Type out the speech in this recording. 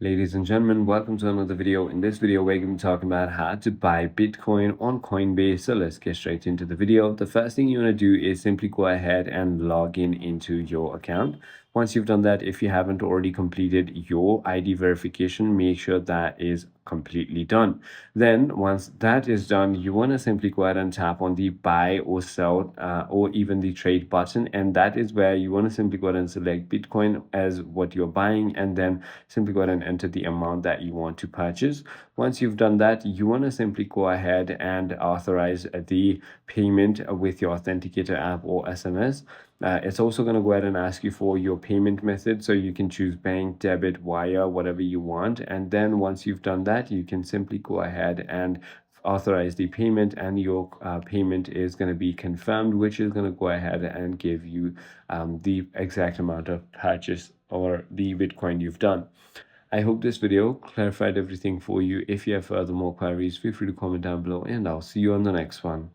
Ladies and gentlemen, welcome to another video. In this video, we're going to be talking about how to buy Bitcoin on Coinbase. So let's get straight into the video. The first thing you want to do is simply go ahead and log in into your account. Once you've done that, if you haven't already completed your ID verification, make sure that is completely done. Then once that is done, you want to simply go ahead and tap on the buy or sell or even the trade button, and that is where you want to simply go ahead and select Bitcoin as what you're buying, and then simply go ahead and enter the amount that you want to purchase. Once you've done that, you want to simply go ahead and authorize the payment with your authenticator app or SMS. It's also going to go ahead and ask you for your payment method, so you can choose bank, debit, wire, whatever you want. And then once you've done that, you can simply go ahead and authorize the payment, and your payment is going to be confirmed, which is going to go ahead and give you the exact amount of purchase or the Bitcoin you've done. I hope this video clarified everything for you. If you have further more queries, feel free to comment down below, and I'll see you on the next one.